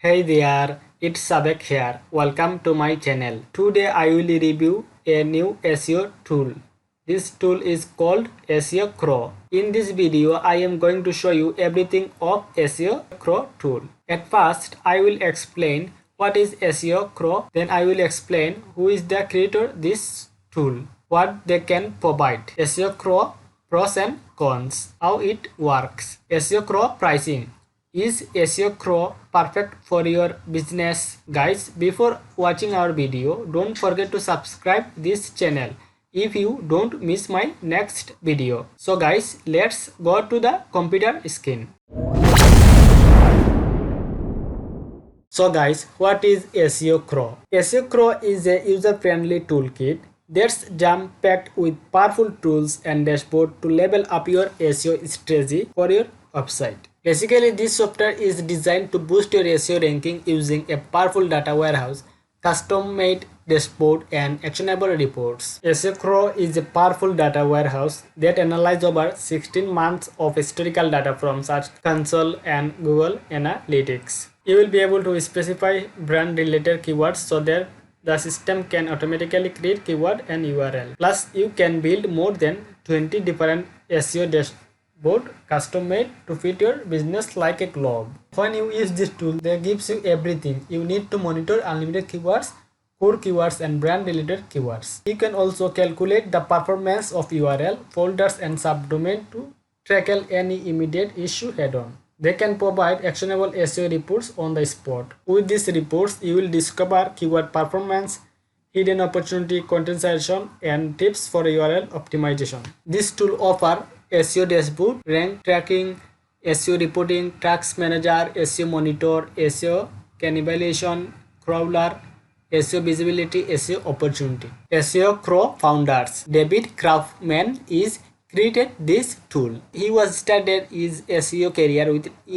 Hey there, it's Sabek here. Welcome to my channel. Today I will review a new SEO tool. This tool is called Seocrawl. In this video, I am going to show you everything of Seocrawl tool. At first, I will explain what is Seocrawl. Then I will explain who is the creator this tool, what they can provide. Seocrawl pros and cons, how it works. Seocrawl pricing. Is Seocrawl perfect for your business? Guys, before watching our video, don't forget to subscribe this channel if you don't miss my next video. So guys, let's go to the computer screen. So guys, what is Seocrawl? Seocrawl is a user-friendly toolkit that's jam-packed with powerful tools and dashboard to level up your SEO strategy for your website. Basically, this software is designed to boost your SEO ranking using a powerful data warehouse, custom-made dashboard, and actionable reports. Seocrawl is a powerful data warehouse that analyzes over 16 months of historical data from Search Console and Google Analytics. You will be able to specify brand-related keywords so that the system can automatically create keyword and URL. Plus, you can build more than 20 different SEO dashboards custom made to fit your business like a glove. When you use this tool, they gives you everything you need to monitor unlimited keywords, core keywords, and brand related keywords. You can also calculate the performance of URL, folders, and subdomain to tackle any immediate issue head on. They can provide actionable SEO reports on the spot. With these reports, you will discover keyword performance, hidden opportunity, content selection, and tips for URL optimization. This tool offers SEO dashboard, rank tracking, SEO reporting, task manager, SEO monitor, SEO cannibalization, crawler, SEO visibility, SEO opportunity. Seocrawl founders David Kaufman is created this tool. He was started his SEO career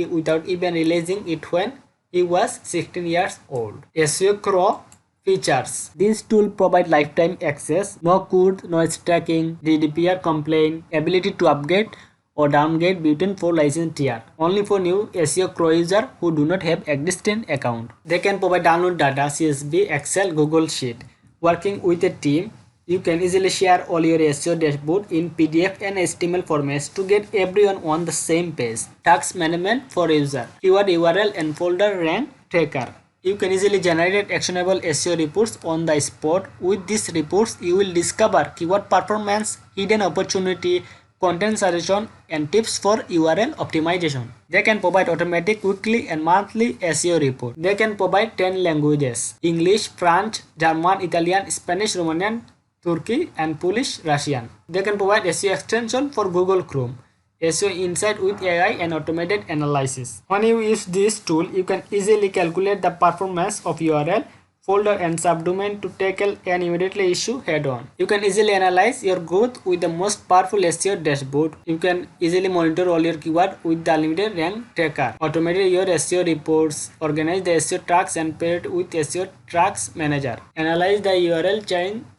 without even realizing it when he was 16 years old. Seocrawl features. This tool provides lifetime access, no code, noise tracking, GDPR complaint, ability to upgrade or downgrade between 4 license tier. Only for new Seocrawl users who do not have existing account. They can provide download data, CSV, Excel, Google Sheet. Working with a team, you can easily share all your SEO dashboard in PDF and HTML formats to get everyone on the same page. Task management for user, keyword URL and folder rank tracker. You can easily generate actionable SEO reports on the spot. With these reports, you will discover keyword performance, hidden opportunity, content suggestion, and tips for URL optimization. They can provide automatic weekly and monthly SEO report. They can provide 10 languages: English, French, German, Italian, Spanish, Romanian, Turkey, and Polish, Russian. They can provide SEO extension for Google Chrome, SEO Insight with AI and automated analysis. When you use this tool, you can easily calculate the performance of URL, folder, and subdomain to tackle an immediately issue head on. You can easily analyze your growth with the most powerful SEO dashboard. You can easily monitor all your keywords with the unlimited rank tracker. Automate your SEO reports. Organize the SEO tracks and pair it with SEO tracks manager. Analyze the URL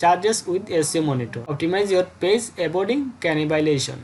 charges with SEO monitor. Optimize your page avoiding cannibalization.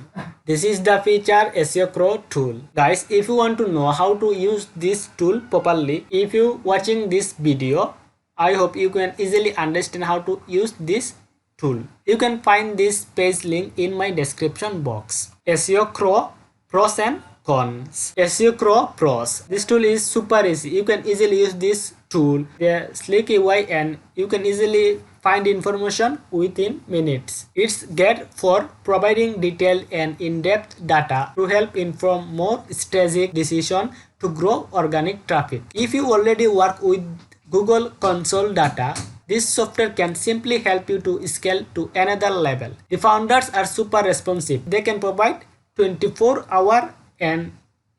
This is the feature Seocrawl tool. Guys, if you want to know how to use this tool properly, if you watching this video, I hope you can easily understand how to use this tool. You can find this page link in my description box. Seocrawl pros and cons. Seocrawl pros. This tool is super easy. You can easily use this tool. The sleek UI and you can easily find information within minutes. It's great for providing detailed and in-depth data to help inform more strategic decisions to grow organic traffic. If you already work with Google Console data, this software can simply help you to scale to another level. The founders are super responsive. They can provide 24-hour and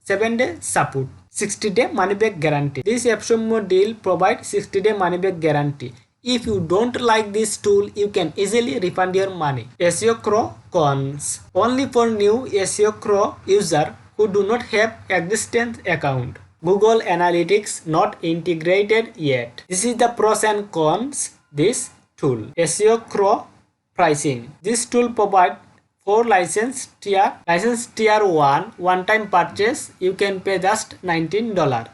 7-day support, 60-day money-back guarantee. This AppSumo deal provides 60-day money-back guarantee. If you don't like this tool, you can easily refund your money. Seocrawl cons. Only for new Seocrawl users who do not have existing account. Google Analytics not integrated yet. This is the pros and cons this tool. Seocrawl pricing. This tool provides 4 license tier. License tier 1, one time purchase, you can pay just $19.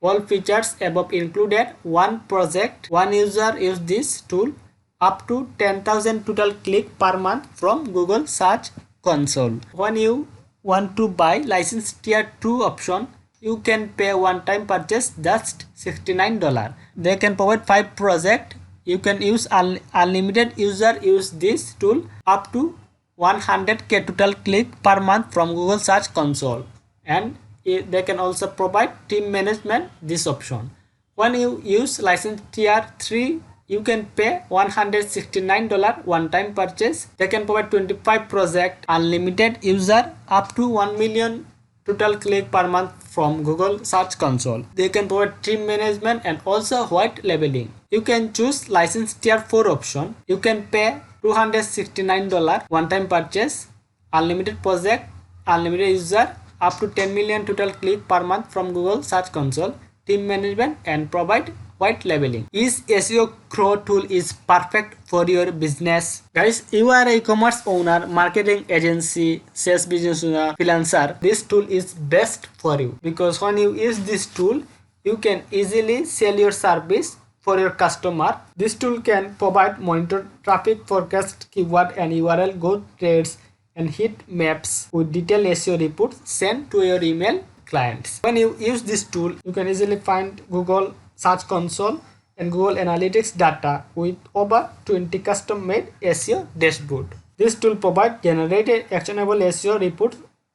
All features above included. One project, one user use this tool. Up to 10,000 total click per month from Google Search Console. When you want to buy license tier 2 option, you can pay one-time purchase just $69. They can provide 5 projects. You can use unlimited user use this tool up to 100k total click per month from Google Search Console, and they can also provide team management this option. When you use license tier 3, you can pay $169 one-time purchase. They can provide 25 project, unlimited user, up to 1 million total click per month from Google Search Console. They can provide team management and also white labeling. You can choose license tier 4 option. You can pay $269 one-time purchase, unlimited project, unlimited user, up to 10 million total click per month from Google Search Console, team management, and provide white labeling. Is Seocrawl tool is perfect for your business? Guys, you are an e-commerce owner, marketing agency, sales business owner, freelancer. This tool is best for you because when you use this tool, you can easily sell your service for your customer. This tool can provide monitor traffic, forecast keyword and URL growth rates, and heat maps with detailed SEO reports sent to your email clients. When you use this tool, you can easily find Google Search Console and Google Analytics data with over 20 custom-made SEO dashboard. This tool provides generated actionable SEO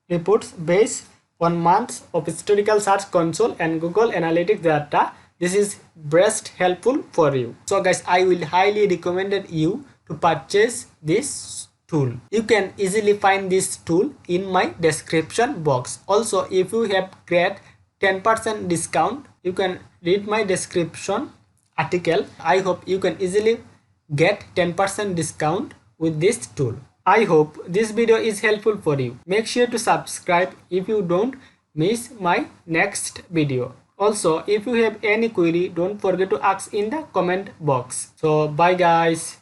reports based on months of historical Search Console and Google Analytics data. This is best helpful for you. So guys, I will highly recommend you to purchase this tool. You can easily find this tool in my description box. Also, if you have great 10% discount, you can read my description article. I hope you can easily get 10% discount with this tool. I hope this video is helpful for you. Make sure to subscribe if you don't miss my next video. Also, if you have any query, don't forget to ask in the comment box. So bye guys.